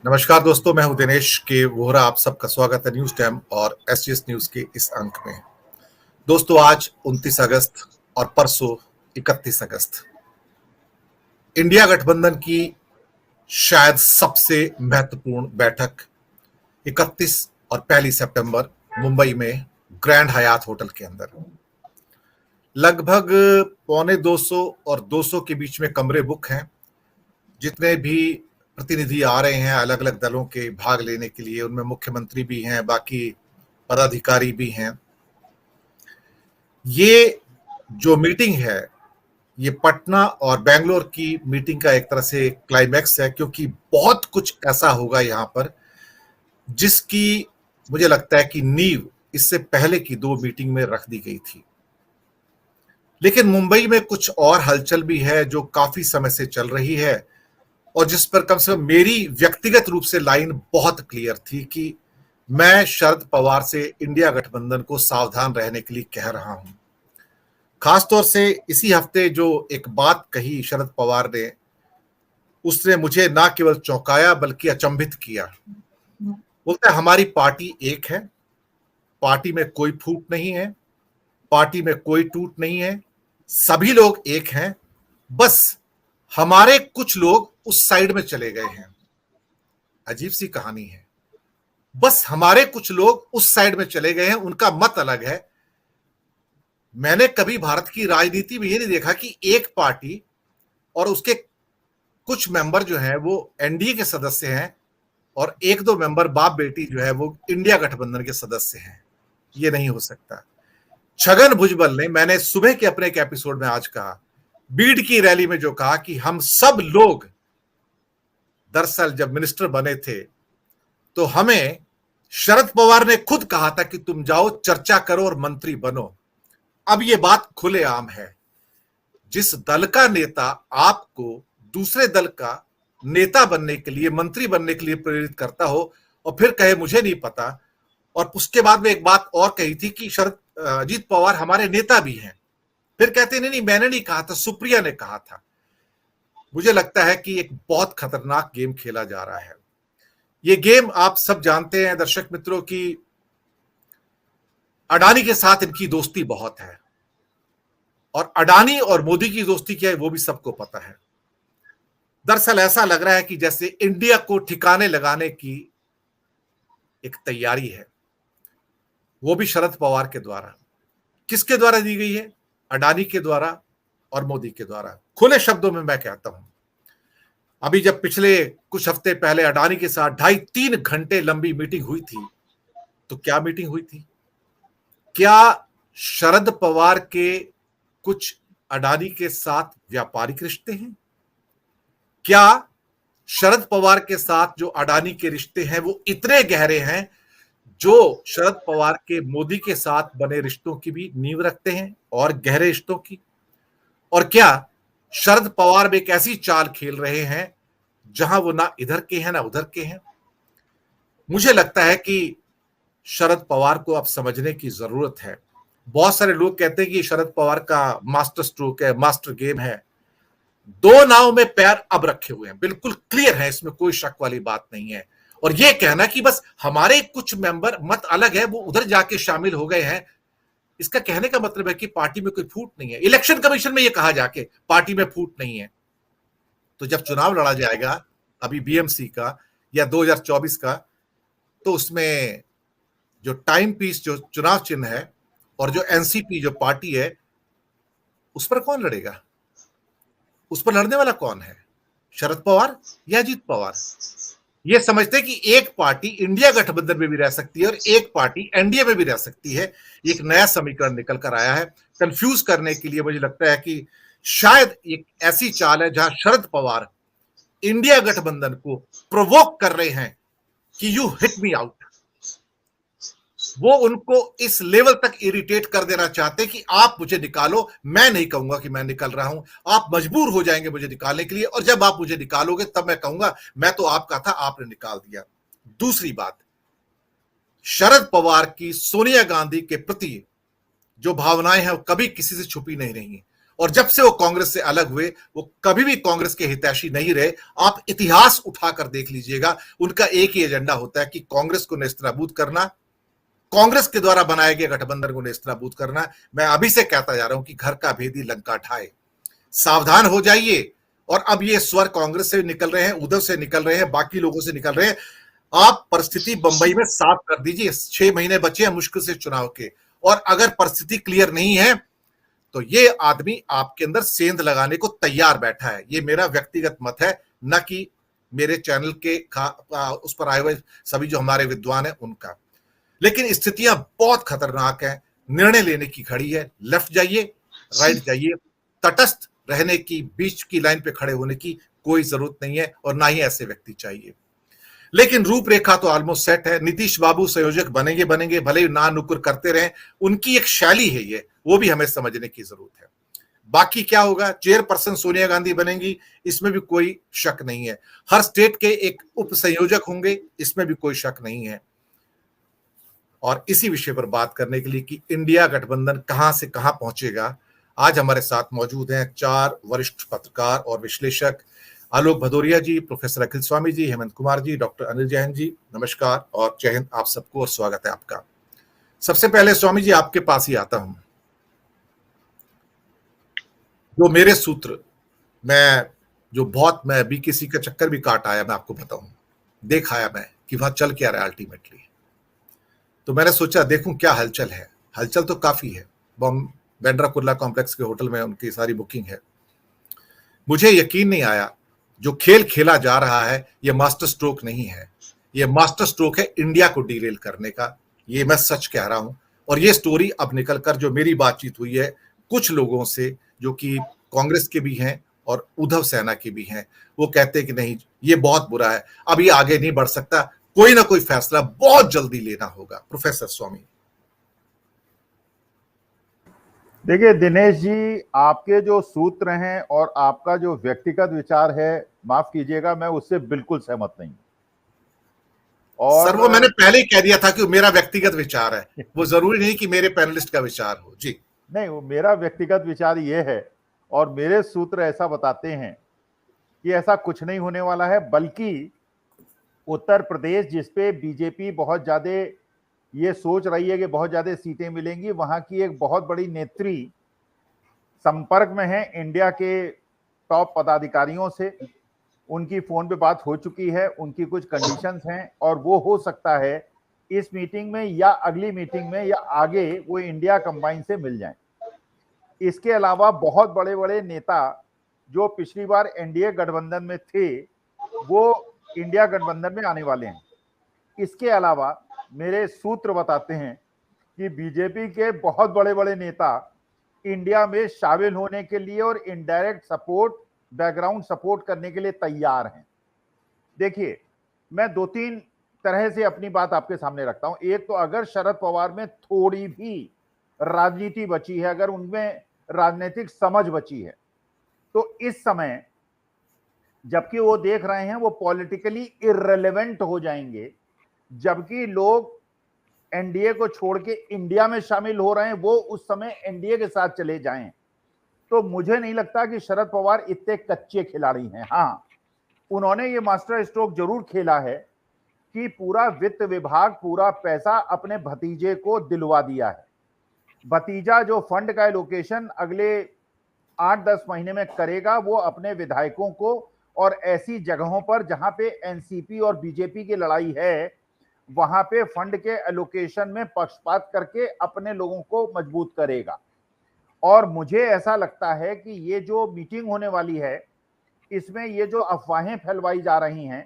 नमस्कार दोस्तों, मैं हूं दिनेश के वोहरा। आप सबका स्वागत है न्यूज टाइम और एसटीएस न्यूज के इस अंक में। दोस्तों, आज 29 अगस्त और परसों 31 अगस्त इंडिया गठबंधन की शायद सबसे महत्वपूर्ण बैठक 31 और 1 सितंबर मुंबई में ग्रैंड हयात होटल के अंदर। लगभग पौने 200 और 200 के बीच में कमरे बुक हैं। जितने भी प्रतिनिधि आ रहे हैं अलग अलग दलों के भाग लेने के लिए, उनमें मुख्यमंत्री भी हैं, बाकी पदाधिकारी भी हैं। ये जो मीटिंग है, ये पटना और बेंगलोर की मीटिंग का एक तरह से क्लाइमैक्स है, क्योंकि बहुत कुछ ऐसा होगा यहाँ पर जिसकी मुझे लगता है कि नींव इससे पहले की 2 मीटिंग में रख दी गई थी। लेकिन मुंबई में कुछ और हलचल भी है जो काफी समय से चल रही है और जिस पर कम से कम मेरी व्यक्तिगत रूप से लाइन बहुत क्लियर थी कि मैं शरद पवार से इंडिया गठबंधन को सावधान रहने के लिए कह रहा हूं। खासतौर से इसी हफ्ते जो एक बात कही शरद पवार ने, उसने मुझे ना केवल चौंकाया बल्कि अचंभित किया। बोलता है हमारी पार्टी एक है, पार्टी में कोई फूट नहीं है, पार्टी में कोई टूट नहीं है, सभी लोग एक हैं, बस हमारे कुछ लोग उस साइड में चले गए हैं। अजीब सी कहानी है। बस हमारे कुछ लोग उस साइड में चले गए हैं, उनका मत अलग है। मैंने कभी भारत की राजनीति में ये नहीं देखा कि एक पार्टी और उसके कुछ मेंबर जो हैं वो एनडीए के सदस्य हैं और 1-2 मेंबर बाप बेटी जो है वो इंडिया गठबंधन के सदस्य हैं। ये नहीं हो सकता। छगन भुजबल ने, मैंने सुबह के अपने एक एपिसोड में आज कहा, बीड की रैली में जो कहा कि हम सब लोग दरअसल जब मिनिस्टर बने थे तो हमें शरद पवार ने खुद कहा था कि तुम जाओ चर्चा करो और मंत्री बनो। अब ये बात खुलेआम है। जिस दल का नेता आपको दूसरे दल का नेता बनने के लिए, मंत्री बनने के लिए प्रेरित करता हो और फिर कहे मुझे नहीं पता, और उसके बाद में एक बात और कही थी कि अजीत पवार हमारे नेता भी हैं, फिर कहते नहीं मैंने नहीं कहा था, सुप्रिया ने कहा था। मुझे लगता है कि एक बहुत खतरनाक गेम खेला जा रहा है। ये गेम आप सब जानते हैं दर्शक मित्रों की अडानी के साथ इनकी दोस्ती बहुत है और अडानी और मोदी की दोस्ती क्या है वो भी सबको पता है। दरअसल ऐसा लग रहा है कि जैसे इंडिया को ठिकाने लगाने की एक तैयारी है, वो भी शरद पवार के द्वारा। किसके द्वारा दी गई है? अडानी के द्वारा और मोदी के द्वारा। खुले शब्दों में मैं कहता हूं, अभी जब पिछले कुछ हफ्ते पहले अडानी के साथ 2.5-3 घंटे लंबी मीटिंग हुई थी, तो क्या मीटिंग हुई थी? क्या शरद पवार के कुछ अडानी के साथ व्यापारिक रिश्ते हैं? क्या शरद पवार के साथ जो अडानी के रिश्ते हैं वो इतने गहरे हैं जो शरद पवार के मोदी के साथ बने रिश्तों की भी नींव रखते हैं और गहरे रिश्तों की? और क्या शरद पवार भी एक ऐसी चाल खेल रहे हैं जहां वो ना इधर के हैं ना उधर के हैं? मुझे लगता है कि शरद पवार को अब समझने की जरूरत है। बहुत सारे लोग कहते हैं कि शरद पवार का मास्टर स्ट्रोक है, मास्टर गेम है। 2 नाव में पैर अब रखे हुए हैं, बिल्कुल क्लियर है, इसमें कोई शक वाली बात नहीं है। और यह कहना कि बस हमारे कुछ मेंबर मत अलग है, वो उधर जाके शामिल हो गए हैं, इसका कहने का मतलब है कि पार्टी में कोई फूट नहीं है। इलेक्शन कमीशन में यह कहा जाके पार्टी में फूट नहीं है, तो जब चुनाव लड़ा जाएगा अभी बीएमसी का या 2024 का, तो उसमें जो टाइम पीस जो चुनाव चिन्ह है और जो एनसीपी जो पार्टी है, उस पर कौन लड़ेगा? उस पर लड़ने वाला कौन है? शरद पवार या अजीत पवार? ये समझते हैं कि एक पार्टी इंडिया गठबंधन में भी रह सकती है और एक पार्टी एनडीए में भी रह सकती है। एक नया समीकरण निकल कर आया है कंफ्यूज करने के लिए। मुझे लगता है कि शायद एक ऐसी चाल है जहां शरद पवार इंडिया गठबंधन को प्रोवोक कर रहे हैं कि यू हिट मी आउट। वो उनको इस लेवल तक इरिटेट कर देना चाहते हैं कि आप मुझे निकालो। मैं नहीं कहूंगा कि मैं निकल रहा हूं, आप मजबूर हो जाएंगे मुझे निकालने के लिए, और जब आप मुझे निकालोगे तब मैं कहूंगा मैं तो आपका था, आपने निकाल दिया। दूसरी बात, शरद पवार की सोनिया गांधी के प्रति जो भावनाएं हैं वो कभी किसी से छुपी नहीं रही हैं। और जब से वो कांग्रेस से अलग हुए वो कभी भी कांग्रेस के हितैषी नहीं रहे। आप इतिहास उठाकर देख लीजिएगा, उनका एक ही एजेंडा होता है कि कांग्रेस को नेस्तनाबूद करना, कांग्रेस के द्वारा बनाए गए गठबंधन को नेस्तनाबूद करना। मैं अभी से कहता जा रहा हूं कि घर का भेदी लंका ढाए, सावधान हो जाइए। और अब ये स्वर कांग्रेस से निकल रहे हैं, उद्धव से निकल रहे हैं, बाकी लोगों से निकल रहे हैं। आप परिस्थिति बंबई में साफ कर दीजिए, 6 महीने बचे हैं मुश्किल से चुनाव के, और अगर परिस्थिति क्लियर नहीं है तो ये आदमी आपके अंदर सेंध लगाने को तैयार बैठा है। ये मेरा व्यक्तिगत मत है, न कि मेरे चैनल के उस पर आए हुए सभी जो हमारे विद्वान हैं उनका। लेकिन स्थितियां बहुत खतरनाक है, निर्णय लेने की घड़ी है। लेफ्ट जाइए, राइट जाइए, तटस्थ रहने की, बीच की लाइन पे खड़े होने की कोई जरूरत नहीं है, और ना ही ऐसे व्यक्ति चाहिए। लेकिन रूपरेखा तो ऑलमोस्ट सेट है। नीतीश बाबू संयोजक बनेंगे बनेंगे, भले ही ना नुकुर करते रहें, उनकी एक शैली है ये, वो भी हमें समझने की जरूरत है। बाकी क्या होगा, चेयरपर्सन सोनिया गांधी बनेंगी, इसमें भी कोई शक नहीं है। हर स्टेट के एक उप संयोजक होंगे, इसमें भी कोई शक नहीं है। और इसी विषय पर बात करने के लिए कि इंडिया गठबंधन कहां से कहां पहुंचेगा, आज हमारे साथ मौजूद हैं 4 वरिष्ठ पत्रकार और विश्लेषक, आलोक भदौरिया जी, प्रोफेसर अखिल स्वामी जी, हेमंत कुमार जी, डॉक्टर अनिल जैन जी। नमस्कार और जय हिंद आप सबको, और स्वागत है आपका। सबसे पहले स्वामी जी आपके पास ही आता हूं। जो मेरे सूत्र, मैं भी किसी का चक्कर भी काट आया, मैं आपको बताऊं, देख आया मैं कि वहां चल क्या रहा है अल्टीमेटली। तो मैंने सोचा देखूं क्या हलचल है। हलचल तो काफी है, बांद्रा कुर्ला कॉम्प्लेक्स के होटल में उनकी सारी बुकिंग है। मुझे यकीन नहीं आया, जो खेल खेला जा रहा है ये मास्टर स्ट्रोक नहीं है, ये मास्टर स्ट्रोक है इंडिया को डीरेल करने का। ये मैं सच कह रहा हूं। और ये स्टोरी अब निकलकर जो मेरी बातचीत हुई है कुछ लोगों से, जो कि कांग्रेस के भी हैं और उद्धव सेना के भी हैं, वो कहते हैं कि नहीं ये बहुत बुरा है, अब ये आगे नहीं बढ़ सकता, कोई ना कोई फैसला बहुत जल्दी लेना होगा। प्रोफेसर स्वामी। देखिए दिनेश जी, आपके जो सूत्र हैं और आपका जो व्यक्तिगत विचार है, माफ कीजिएगा, मैं उससे बिल्कुल सहमत नहीं। और सर वो मैंने पहले ही कह दिया था कि वो मेरा व्यक्तिगत विचार है, वो जरूरी नहीं कि मेरे पैनलिस्ट का विचार हो। जी नहीं, वो मेरा व्यक्तिगत विचार ये है, और मेरे सूत्र ऐसा बताते हैं कि ऐसा कुछ नहीं होने वाला है, बल्कि उत्तर प्रदेश जिसपे बीजेपी बहुत ज्यादा ये सोच रही है कि बहुत ज्यादा सीटें मिलेंगी, वहां की एक बहुत बड़ी नेत्री संपर्क में है इंडिया के टॉप पदाधिकारियों से। उनकी फोन पे बात हो चुकी है, उनकी कुछ कंडीशंस हैं, और वो हो सकता है इस मीटिंग में या अगली मीटिंग में या आगे वो इंडिया कंबाइन से मिल जाएं। इसके अलावा बहुत बड़े बड़े नेता जो पिछली बार एनडीए गठबंधन में थे वो इंडिया गठबंधन में आने वाले हैं। इसके अलावा मेरे सूत्र बताते हैं कि बीजेपी के बहुत बड़े बड़े नेता इंडिया में शामिल होने के लिए और इनडायरेक्ट सपोर्ट, बैकग्राउंड सपोर्ट करने के लिए तैयार हैं। देखिए, मैं 2-3 तरह से अपनी बात आपके सामने रखता हूं। एक तो अगर शरद पवार में थोड़ी भी राजनीति बची है, अगर उनमें राजनीतिक समझ बची है, तो इस समय जबकि वो देख रहे हैं वो पॉलिटिकली इररिलेवेंट हो जाएंगे, जबकि लोग एनडीए को छोड़ के इंडिया में शामिल हो रहे हैं, वो उस समय एनडीए के साथ चले जाएं, तो मुझे नहीं लगता कि शरद पवार इतने कच्चे खिलाड़ी हैं। हाँ, उन्होंने ये मास्टर स्ट्रोक जरूर खेला है कि पूरा वित्त विभाग, पूरा पैसा अपने भतीजे को दिलवा दिया है। भतीजा जो फंड का एलोकेशन अगले 8-10 महीने में करेगा, वो अपने विधायकों को और ऐसी जगहों पर जहां पे एनसीपी और बीजेपी की लड़ाई है, वहां पे फंड के एलोकेशन में पक्षपात करके अपने लोगों को मजबूत करेगा। और मुझे ऐसा लगता है कि ये जो मीटिंग होने वाली है, इसमें ये जो अफवाहें फैलवाई जा रही हैं,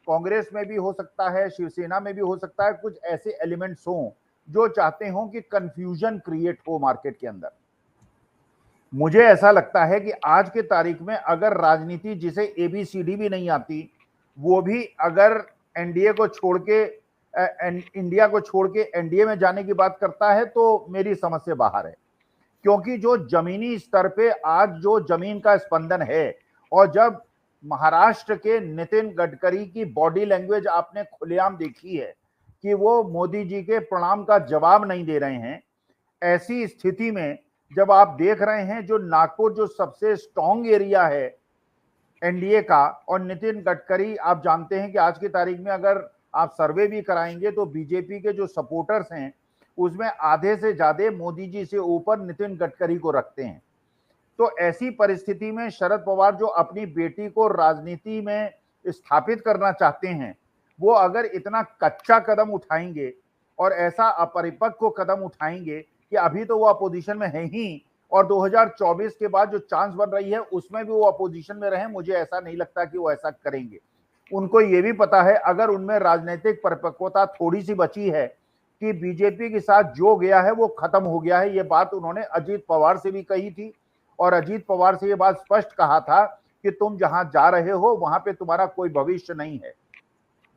कांग्रेस में भी हो सकता है, शिवसेना में भी हो सकता है, कुछ ऐसे एलिमेंट्स हों जो चाहते हों कि कंफ्यूजन क्रिएट हो मार्केट के अंदर। मुझे ऐसा लगता है कि आज के तारीख में अगर राजनीति जिसे एबीसीडी भी नहीं आती, वो भी अगर एनडीए को छोड़ के इंडिया को छोड़ के एनडीए में जाने की बात करता है, तो मेरी समझ से बाहर है। क्योंकि जो जमीनी स्तर पे आज जो जमीन का स्पंदन है, और जब महाराष्ट्र के नितिन गडकरी की बॉडी लैंग्वेज आपने खुलेआम देखी है कि वो मोदी जी के प्रणाम का जवाब नहीं दे रहे हैं, ऐसी स्थिति में जब आप देख रहे हैं जो नागपुर जो सबसे स्ट्रॉन्ग एरिया है एनडीए का, और नितिन गडकरी, आप जानते हैं कि आज की तारीख में अगर आप सर्वे भी कराएंगे तो बीजेपी के जो सपोर्टर्स हैं उसमें आधे से ज्यादा मोदी जी से ऊपर नितिन गडकरी को रखते हैं। तो ऐसी परिस्थिति में शरद पवार जो अपनी बेटी को राजनीति में स्थापित करना चाहते हैं, वो अगर इतना कच्चा कदम उठाएंगे और ऐसा अपरिपक्व कदम उठाएंगे कि अभी तो वो अपोजिशन में है ही, और 2024 के बाद जो चांस बन रही है उसमें भी वो अपोजिशन में रहे, मुझे ऐसा नहीं लगता कि वो ऐसा करेंगे। उनको ये भी पता है अगर उनमें राजनीतिक परिपक्वता थोड़ी सी बची है कि बीजेपी के साथ जो गया है वो खत्म हो गया है। ये बात उन्होंने अजीत पवार से भी कही थी, और अजीत पवार से ये बात स्पष्ट कहा था कि तुम जहां जा रहे हो वहां पे तुम्हारा कोई भविष्य नहीं है।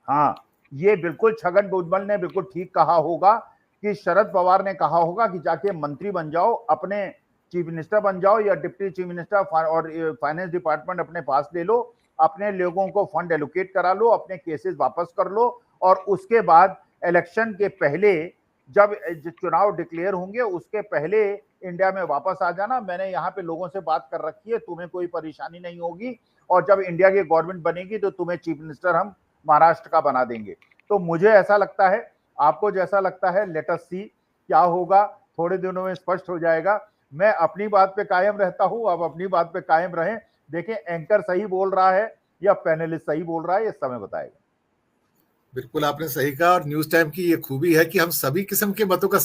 हाँ, ये बिल्कुल छगन भुजबल ने बिल्कुल ठीक कहा होगा कि शरद पवार ने कहा होगा कि जाके मंत्री बन जाओ, अपने चीफ मिनिस्टर बन जाओ या डिप्टी चीफ मिनिस्टर और फाइनेंस डिपार्टमेंट अपने पास ले लो, अपने लोगों को फंड एलोकेट करा लो, अपने केसेस वापस कर लो, और उसके बाद इलेक्शन के पहले जब चुनाव डिक्लेयर होंगे उसके पहले इंडिया में वापस आ जाना। मैंने यहाँ पे लोगों से बात कर रखी है, तुम्हें कोई परेशानी नहीं होगी, और जब इंडिया की गवर्नमेंट बनेगी तो तुम्हें चीफ मिनिस्टर हम महाराष्ट्र का बना देंगे। तो मुझे ऐसा लगता है, आपको जैसा लगता है, लेट अस सी क्या होगा, थोड़े दिनों में स्पष्ट हो जाएगा। मैं अपनी बात पे कायम रहता हूं, आप अपनी बात पे कायम रहें। देखें एंकर सही बोल रहा है या पैनलिस्ट सही बोल रहा है, ये समय बताएगा। बिल्कुल आपने सही कहा, और न्यूज टाइम की ये खूबी है कि हम सभी किस्म के मतों का